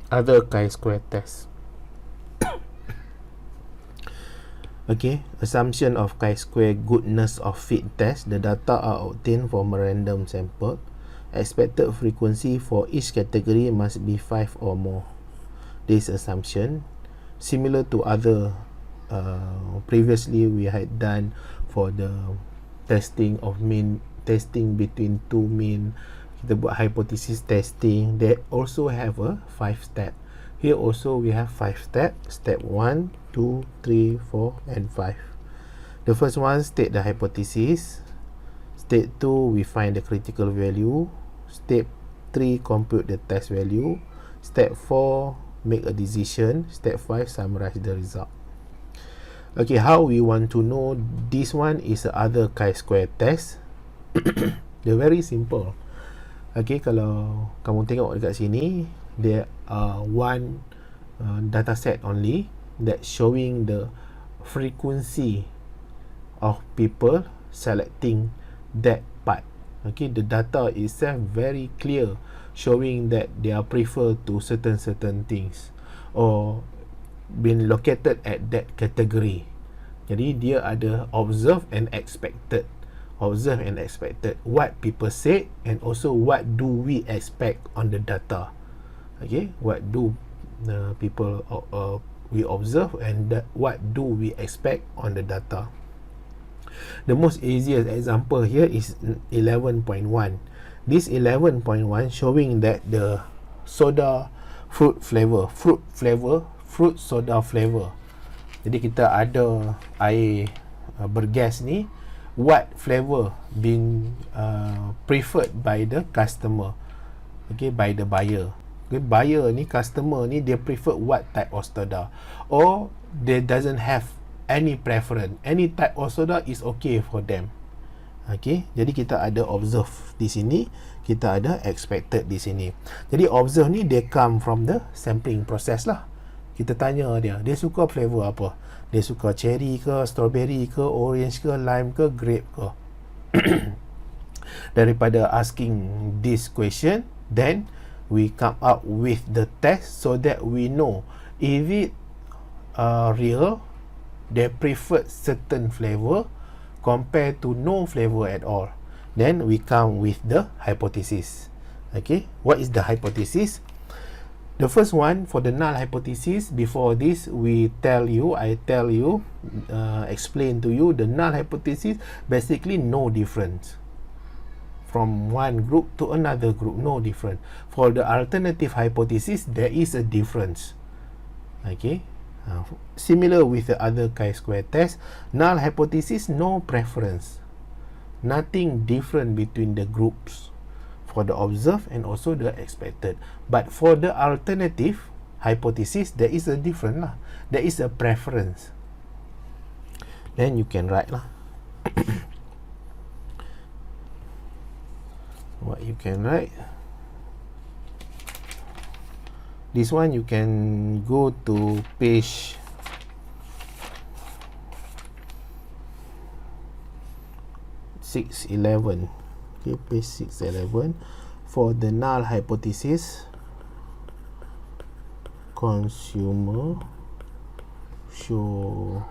other chi-square test. Okay, assumption of chi-square goodness of fit test. The data are obtained from a random sample. Expected frequency for each category must be 5 or more. This assumption similar to other previously we had done for the testing of mean, testing between two mean. Kita buat hypothesis testing. They also have a 5 step. Here also we have 5 step. Step 1, 2, 3, 4 and 5. The first one, state the hypothesis. Step 2, we find the critical value. Step 3, compute the test value. Step 4, make a decision. Step 5, summarize the result. Okay, how we want to know this one is the other chi-square test. They're very simple. Okay, kalau kamu tengok dekat sini, there are one data set only that showing the frequency of people selecting that part. Okay, the data itself very clear, showing that they are prefer to certain things or been located at that category. Jadi dia ada observed and expected. Observed and expected, what people said and also what do we expect on the data. Okay, what do people we observe and what do we expect on the data. The most easiest example here is 11.1. This 11.1 showing that the soda fruit soda flavor. Jadi kita ada air bergas ni, what flavor being preferred by the customer, okay, by the buyer. Okay, buyer ni, customer ni, dia prefer what type of soda, or they doesn't have any preference, any type of soda is okay for them. Okay, jadi kita ada observe di sini, kita ada expected di sini. Jadi observe ni dia come from the sampling process lah. Kita tanya dia suka flavor apa, dia suka cherry ke, strawberry ke, orange ke, lime ke, grape ke. Daripada asking this question, then we come up with the test so that we know if it real, they prefer certain flavor compared to no flavor at all. Then we come with the hypothesis. Okay, what is the hypothesis? The first one, for the null hypothesis, before this I tell you, explain to you, the null hypothesis basically no difference from one group to another group, no difference. For the alternative hypothesis, there is a difference. Okay, similar with the other chi-square test, null hypothesis no preference, nothing different between the groups for the observed and also the expected. But for the alternative hypothesis, there is a different lah. There is a preference. Then you can write lah. What you can write? This one you can go to page 611. Okay, page 611. For the null hypothesis, consumer show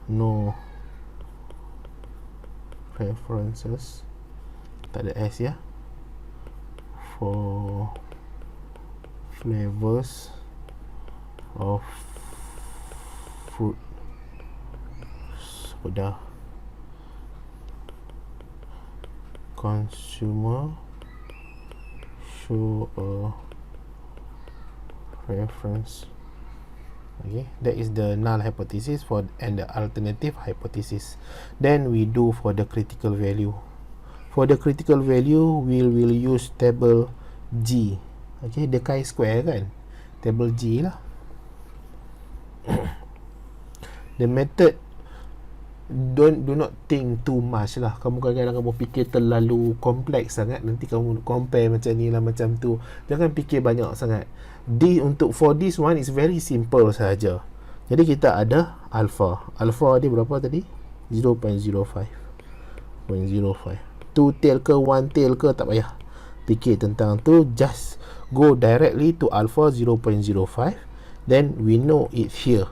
no preferences, tak ada S ya, for flavors of fruit soda. Consumer show a preference. Okay, that is the null hypothesis for and the alternative hypothesis. Then we do for the critical value. For the critical value, we will use table G. Okay, the chi-square kan, table G lah. The method, do not think too much lah. Kamu kadang-kadang kamu fikir terlalu kompleks sangat, nanti kamu compare macam ni lah, macam tu. Jangan fikir banyak sangat. For this one is very simple saja. Jadi kita ada alpha. Alpha dia berapa tadi? 0.05. 0.05. 2 tail ke 1 tail ke tak payah. fikir tentang tu, just go directly to alpha 0.05, then we know it here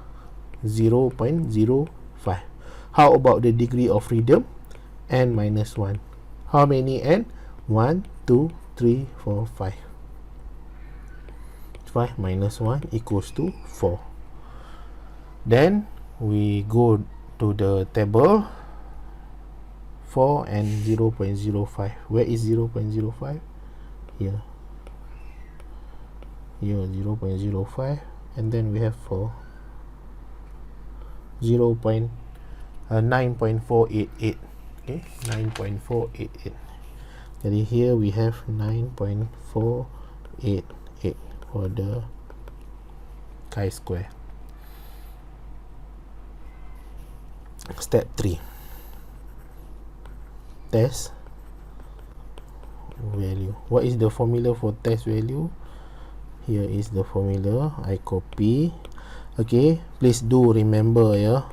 0.05. How about the degree of freedom? N minus 1. How many n? 1, 2, 3, 4, 5. 5 minus 1 equals to 4. Then we go to the table 4 and 0.05. Where is 0.05? Here. Here 0.05, and then we have 4. 9.488. Okay, 9.488. Jadi here we have 9.488 for the chi-square. Step 3. Test value. What is the formula for test value? Here is the formula. I copy. Okay, please do remember, yeah,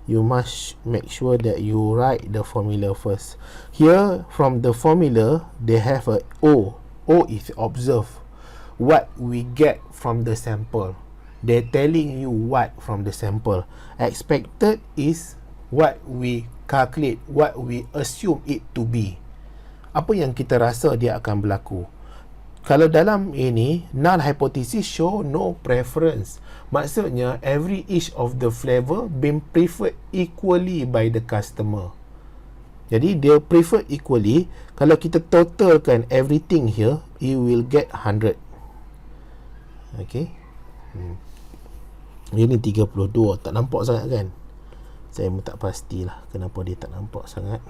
you must make sure that you write the formula first. Here from the formula they have a O. O is observe. What we get from the sample. They're telling you what from the sample. Expected is what we calculate, what we assume it to be. Apa yang kita rasa dia akan berlaku. Kalau dalam ini null hypothesis show no preference, maksudnya every each of the flavor being preferred equally by the customer. Jadi dia prefer equally. Kalau kita totalkan everything here, you will get 100. Okay. Ini 32. Tak nampak sangat kan? Saya pun tak pastilah kenapa dia tak nampak sangat.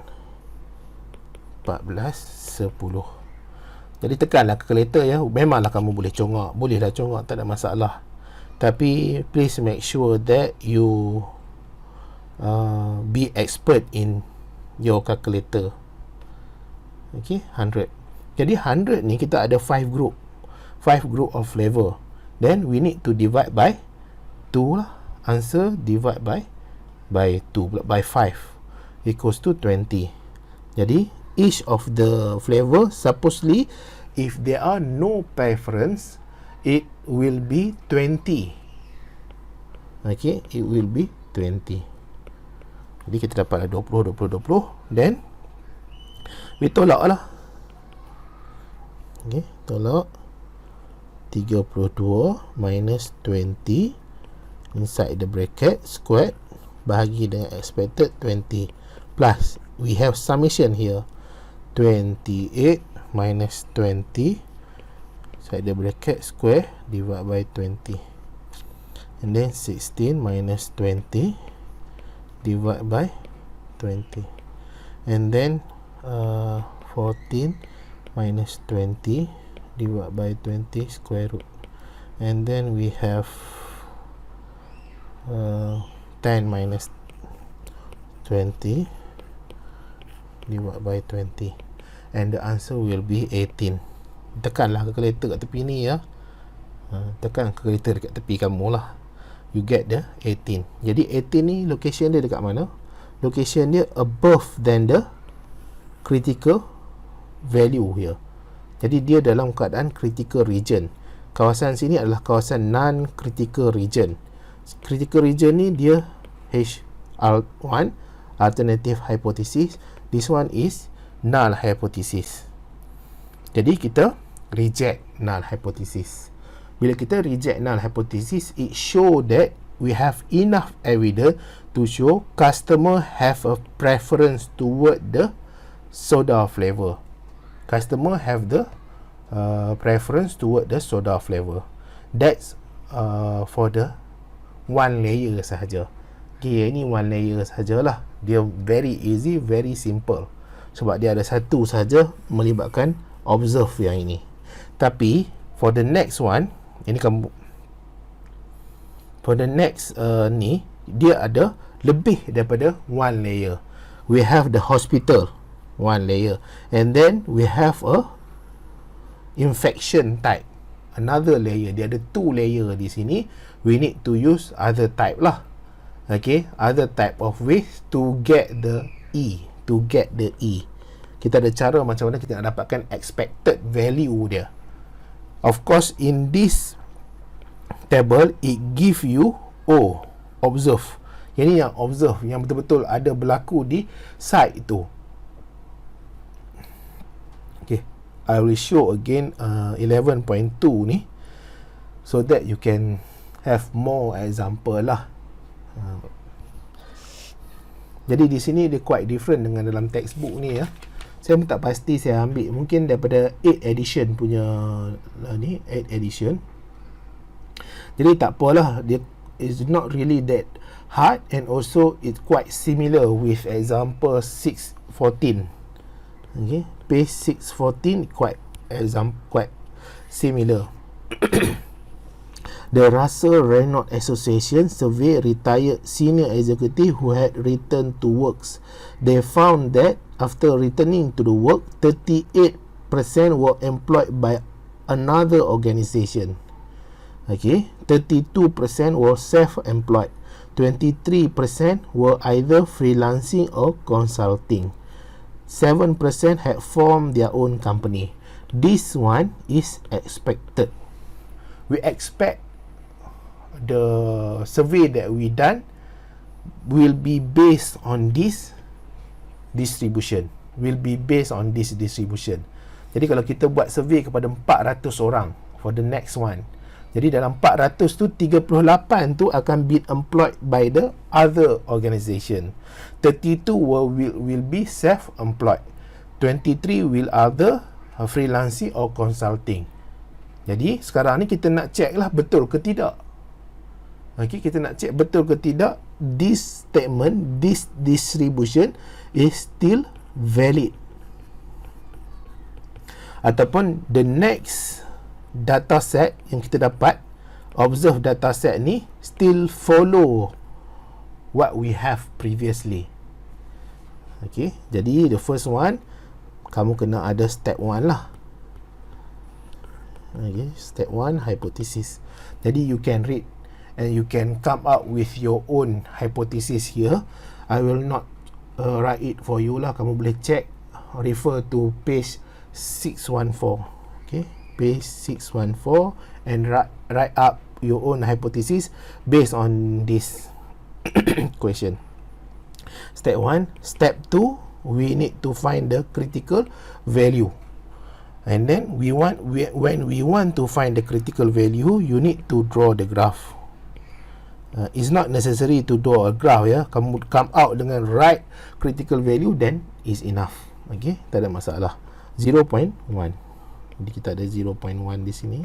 14, 10. Jadi tekanlah calculator, ya. Memanglah kamu boleh congak, bolehlah congak, tak ada masalah. Tapi please make sure that you be expert in your calculator. Okay, 100. Jadi 100 ni kita ada 5 group. 5 group of flavor. Then we need to divide by 2 lah. Answer divide by 2 by 5 equals to 20. Jadi each of the flavor, supposedly if there are no preference, it will be 20. Okay, it will be 20. Jadi kita dapat 20, 20, 20. Then we tolak lah. Okay, tolak 32 minus 20 inside the bracket squared bahagi dengan expected 20 plus we have summation here 28 minus 20 inside the bracket square divide by 20, and then 16 minus 20 divide by 20, and then 14 minus 20 divide by 20 square root, and then we have 10 minus 20 divide by 20, and the answer will be 18. Tekanlah calculator kat tepi ni, ya. Tekan calculator dekat tepi kamu lah. You get the 18. Jadi 18 ni location dia dekat mana? Location dia above than the critical value here. Jadi dia dalam keadaan critical region. Kawasan sini adalah kawasan non-critical region. Critical region ni dia H1, alternative hypothesis. This one is null hypothesis. Jadi kita reject null hypothesis. Bila kita reject null hypothesis, it show that we have enough evidence to show customer have a preference toward the soda flavor. Customer have the preference toward the soda flavor. That's for the one layer sahaja. Okay, ini one layer sahajalah. Dia very easy, very simple. Sebab dia ada satu sahaja melibatkan observe yang ini. Tapi for the next one, ini kamu, for the next ni, dia ada lebih daripada one layer. We have the hospital, one layer, and then we have a infection type, another layer. Dia ada two layer di sini. We need to use other type lah. Okay, other type of ways to get the E, to get the E. kita ada cara macam mana kita nak dapatkan expected value dia. Of course, in this table, it give you observe. Yang ni yang observe, yang betul-betul ada berlaku di site tu. Okay, I will show again 11.2 ni, so that you can have more example lah. Jadi di sini dia quite different dengan dalam textbook ni ya. Saya pun tak pasti saya ambil, mungkin daripada 8 edition punya ni, 8 edition. Jadi tak apalah, dia is not really that hard, and also it's quite similar with example 614. Okay, page 614 quite similar. The Russell Reynolds Association survey retired senior executive who had returned to works. They found that after returning to the work, 38% were employed by another organization. Okay, 32% were self-employed. 23% were either freelancing or consulting. 7% had formed their own company. This one is expected. We expect the survey that we done will be based on this distribution. Jadi kalau kita buat survey kepada 400 orang for the next one, jadi dalam 400 tu 38 tu akan be employed by the other organisation. 32 will be self-employed. 23 will either freelancing or consulting. Jadi sekarang ni kita nak check lah betul ke tidak. Okay, kita nak check betul ke tidak this statement, this distribution is still valid, ataupun the next data set yang kita dapat, observe data set ni still follow what we have previously. Okay, jadi the first one kamu kena ada step 1 lah. Okay, step 1 hypothesis. Jadi you can read and you can come up with your own hypothesis here. I will not write it for you lah. Kamu boleh check, refer to page 614. Okay, page 614 and write up your own hypothesis based on this question. Step 1. Step 2, we need to find the critical value. And then when we want to find the critical value, you need to draw the graph. It's not necessary to draw a graph ya. Kamu come out dengan right critical value, then is enough. Okay, tak ada masalah. 0.1. Jadi kita ada 0.1 di sini.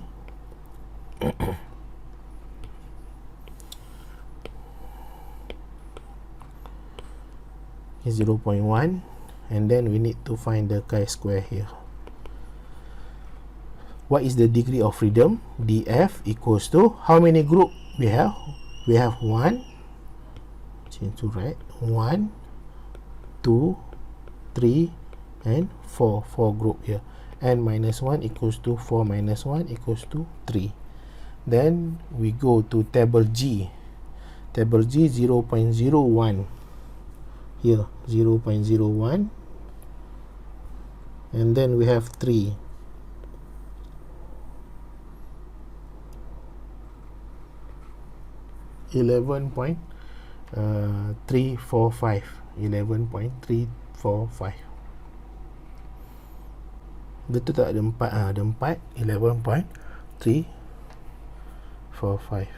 Okay, 0.1, and then we need to find the chi-square here. What is the degree of freedom? df equals to how many group we have? We have 1, change to right, 1, 2, 3 and 4 group here. N minus 1 equals to 4 minus 1 equals to 3. Then we go to table G. Table G 0.01 here, 0.01, and then we have 3. 11.345. 11.345. Betul tak ada 4? Ada 4. 11.345.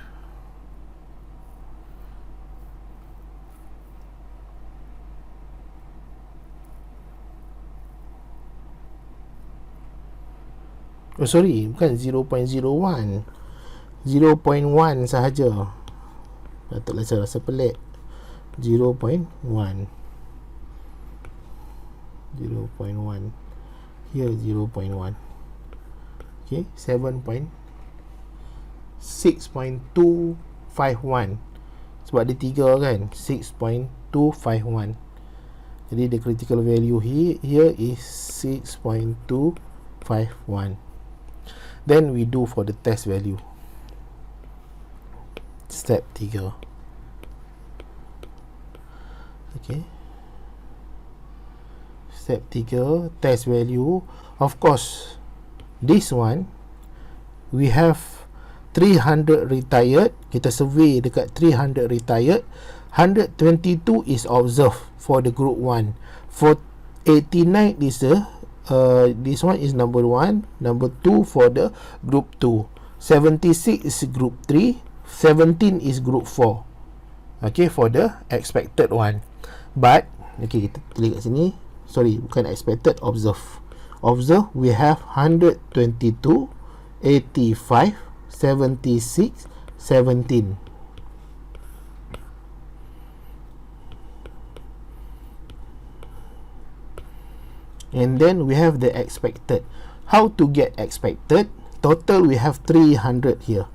Oh sorry, bukan 0.01. 0.1 sahaja. Patutlah saya rasa pelik. 0.1. 0.1. Here 0.1. Okay, 6.251. Sebab ada 3 kan, 6.251. Jadi the critical value here is 6.251. Then we do for the test value. Step 3. Okay, step 3, test value. Of course, this one we have 300 retired. Kita survey dekat 300 retired. 122 is observed for the group 1. For 89 is the this one is number 1, number 2 for the group 2. 76 is group 3, 17 is group 4. Okay, for the expected one. But okay, kita klik kat sini. Sorry, bukan expected, observe. Observe, we have 122, 85, 76, 17. And then we have the expected. How to get expected? Total we have 300 here.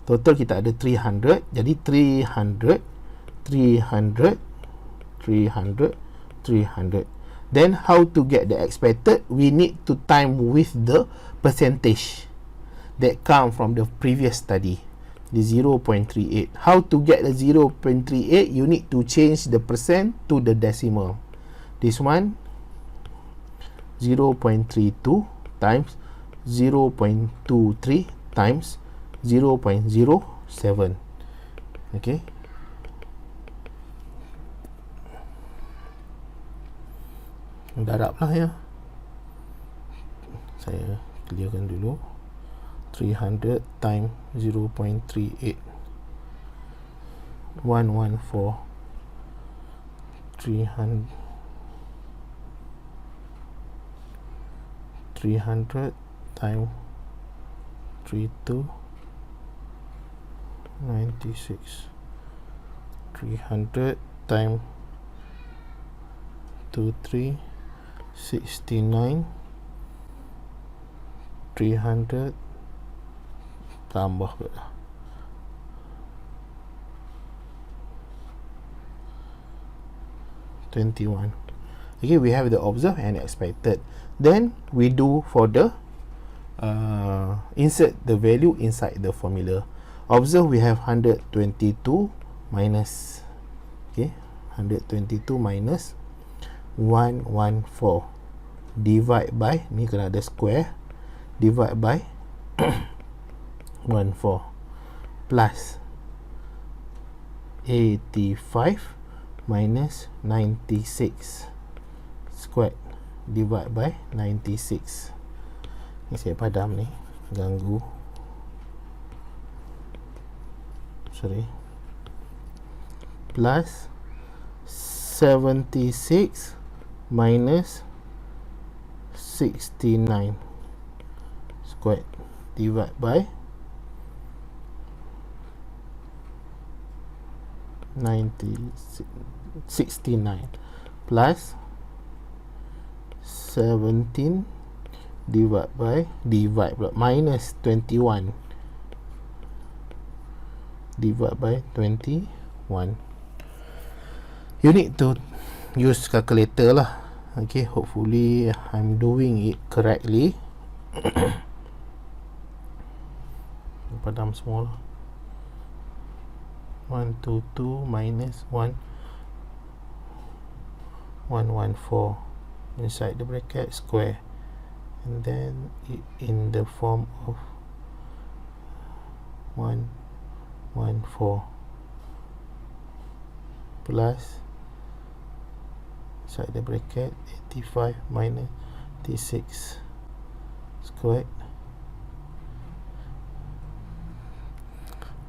Total kita ada 300. Jadi 300, 300, 300, 300. Then how to get the expected? We need to time with the percentage that come from the previous study, the 0.38. How to get the 0.38? You need to change the percent to the decimal. This one 0.32 times 0.23 times 0.07. Okay, darab lah ya. Saya clearkan dulu. 300 times 0.38, 114. 300 times 32, 96. 300 times 23, 69. 300 tambah pula 21. Okay, we have the observed and expected. Then we do for the insert the value inside the formula. Observe, we have 122 minus, okay, 122 minus 114 divide by, ni kena ada square, divide by 14 plus 85 minus 96 squared divide by 96. Ni saya padam ni, ganggu, sorry, plus 76 minus 69 squared divide by 69 plus 17 divide pula minus 21 divide by 21. You need to use calculator lah. Okay, hopefully I'm doing it correctly. Padam semua lah. 122 minus 114 inside the bracket square, and then in the form of 114 plus inside the bracket 85 minus 86 squared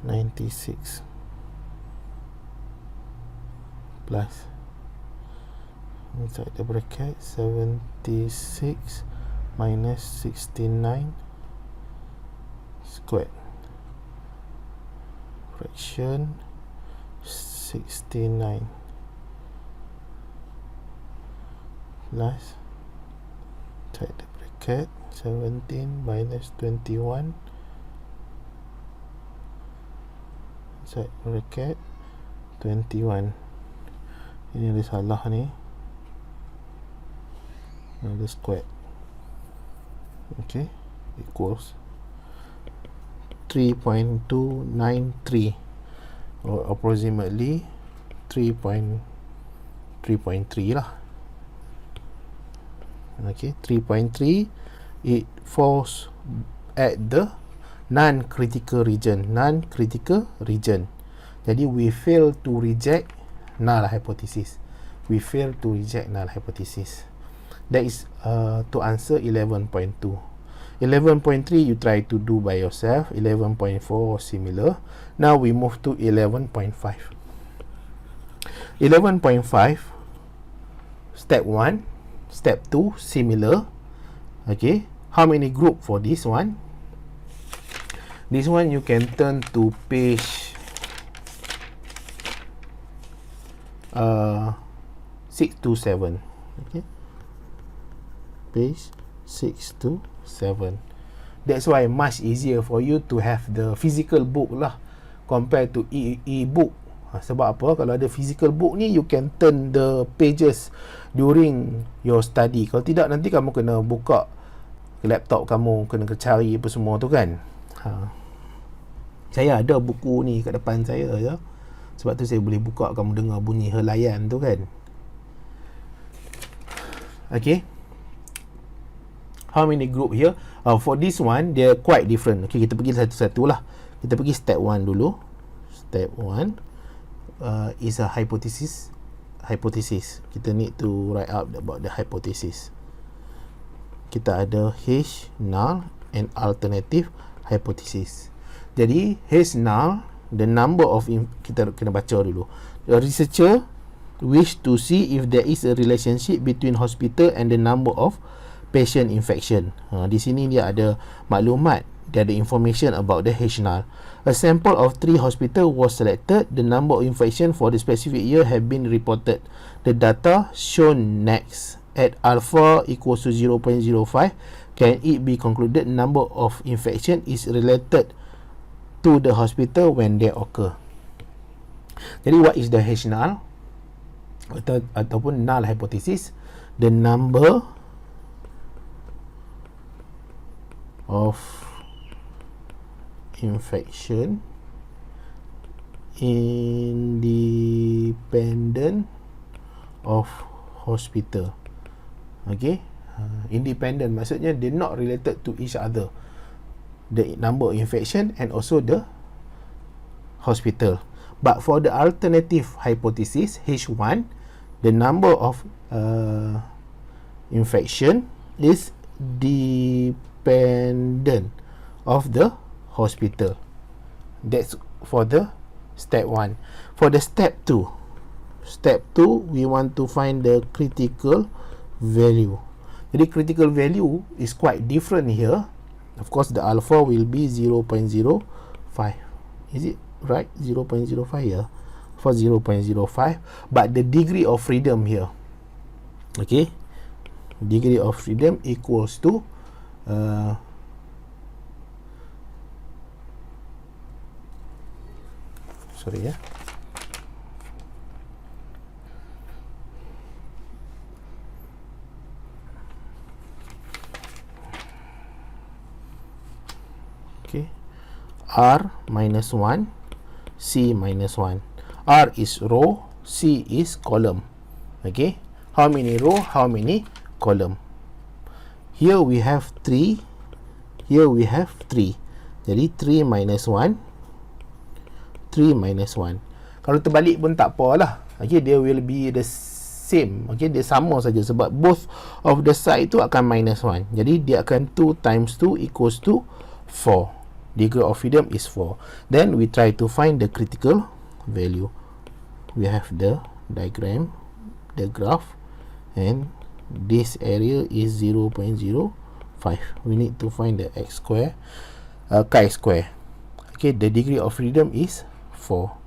96 plus inside the bracket 76 minus 69 squared fraction 69 plus inside the bracket 17 minus 21 inside bracket 21. Ini ada salah ni, ada square. Okay, equals 3.293 or approximately 3.3 lah. Okay, 3.3, it falls at the non-critical region. Jadi we fail to reject null hypothesis. That is to answer 11.2. 11.3 you try to do by yourself. 11.4 similar. Now we move to 11.5. 11.5, step 1, step 2 similar. Okay, how many group for this one? This one you can turn to page 6 to 7. Okay, page 6 to 7. That's why much easier for you to have the physical book lah compared to e-book. Sebab apa? Kalau ada physical book ni, you can turn the pages during your study. Kalau tidak, nanti kamu kena buka laptop kamu, kena cari apa semua tu kan. Saya ada buku ni kat depan saya ya. Sebab tu saya boleh buka, kamu dengar bunyi helaian tu kan. Okay, how many group here? For this one, they're quite different. Okay, kita pergi satu-satu lah. Kita pergi step 1 dulu. Step 1 is a hypothesis. Kita need to write out about the hypothesis. Kita ada H null and alternative hypothesis. Jadi H null, the number of kita kena baca dulu. The researcher wish to see if there is a relationship between hospital and the number of patient infection. Di sini dia ada maklumat, dia ada information about the H null. A sample of 3 hospital was selected. The number of infection for the specific year have been reported. The data shown next at alpha equals to 0.05 can it be concluded number of infection is related to the hospital when they occur. Jadi what is the H null ataupun null hypothesis? The number of infection independent of hospital. Okay, independent maksudnya they're not related to each other, the number of infection and also the hospital. But for the alternative hypothesis H1, the number of infection is dependent of the hospital. That's for the step 1. For the step 2, we want to find the critical value. Jadi critical value is quite different here. Of course the alpha will be 0.05. Is it right? 0.05 here for 0.05, but the degree of freedom here, okay, degree of freedom equals to sorry ya. Okay, R minus 1, C minus 1. R is row, C is column. Okay, how many row, how many column? Here we have 3, here we have 3. Jadi 3 minus 1, 3 minus 1. Kalau terbalik pun tak apalah. Okay, they will be the same. Okay, dia sama saja sebab both of the side tu akan minus 1. Jadi dia akan 2 times 2 equals to 4. Degree of freedom is 4. Then we try to find the critical value. We have the diagram, the graph, and this area is 0.05. We need to find the x square, chi-square. Okay, the degree of freedom is 4.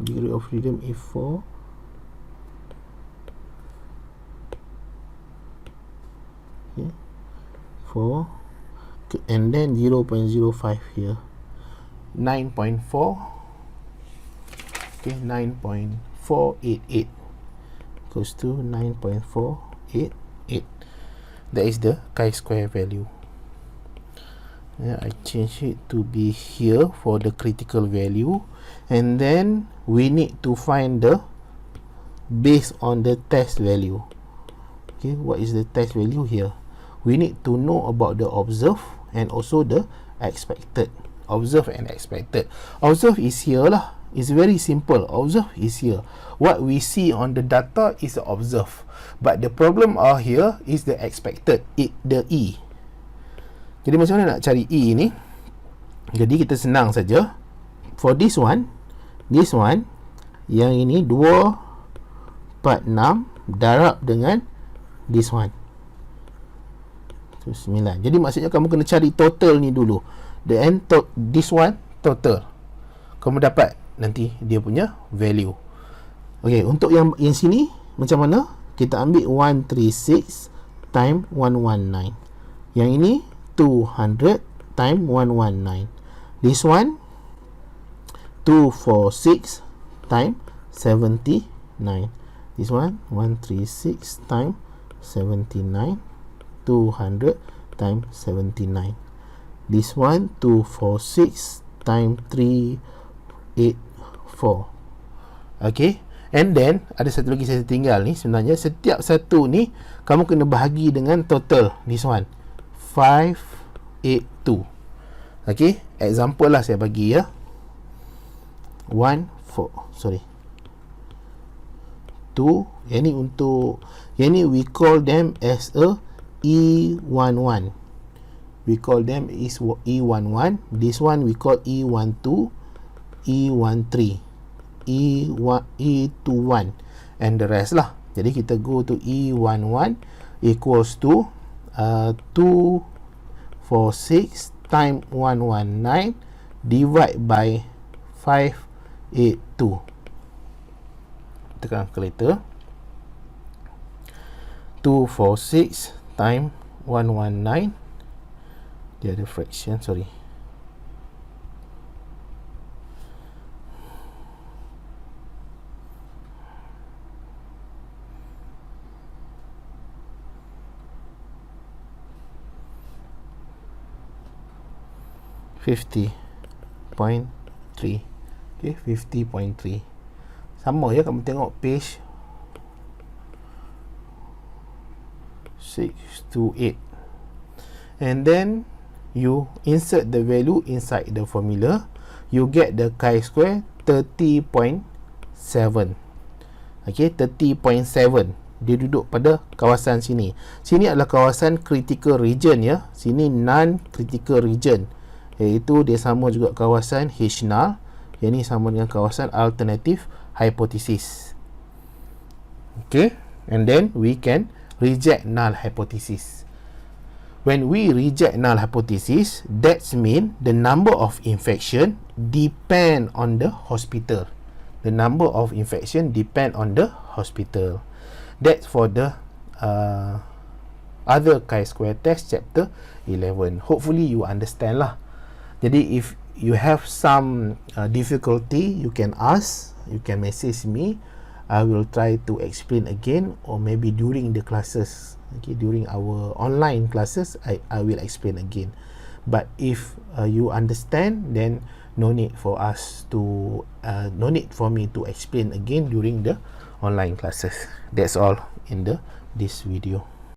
Degree of freedom is 4. Okay, 4, and then 0.05 here, 9.4. Okay, 9.488 equals to 9.488. That is the chi-square value. I change it to be here for the critical value, and then we need to find the based on the test value. Okay, what is the test value here? We need to know about the observed and also the expected. Observed and expected. Observed is here lah. It's very simple. Observed is here. What we see on the data is the observed, but the problem are here is the expected, the E. Jadi macam mana nak cari E ni? Jadi kita senang saja. For this one, yang ini 2, 4, 6 darab dengan this one. So 9. Jadi maksudnya kamu kena cari total ni dulu. The end this one total. Kamu dapat nanti dia punya value. Okey, untuk yang sini macam mana? Kita ambil 136 time 119. Yang ini 200 time 119. This one 246 time 79. This one 136 time 79. 200 time 79. This one 246 time 384. Okay, and then ada satu lagi saya tinggal ni. Sebenarnya setiap satu ni kamu kena bahagi dengan total. This one 582. Okay, example lah saya bagi ya. 2, yang ni untuk, yang ni we call them as a E11. We call them is E11. This one we call E12, E13, E21, and the rest lah. Jadi kita go to E11 equals to 246 times 119 divide by 582. Tekan calculator. 246 times 119, dia ada fraction, sorry, .3. Okay, 50.3. Sama ya, kamu tengok page 6 to 8, and then you insert the value inside the formula. You get the chi-square 30.7. Okay, 30.7. Dia duduk pada kawasan sini. Sini adalah kawasan critical region ya. Sini non-critical region, iaitu dia sama juga kawasan H0. Yang ni sama dengan kawasan alternative hypothesis. Okay, and then we can reject null hypothesis. When we reject null hypothesis, that means the number of infection depend on the hospital. The number of infection depend on the hospital. That's for the other chi-square test chapter 11. Hopefully you understand lah. Jadi if you have some difficulty, you can ask, you can message me. I will try to explain again, or maybe during the classes. Okay, during our online classes, I will explain again. But if you understand, then no need for me to explain again during the online classes. That's all in this video.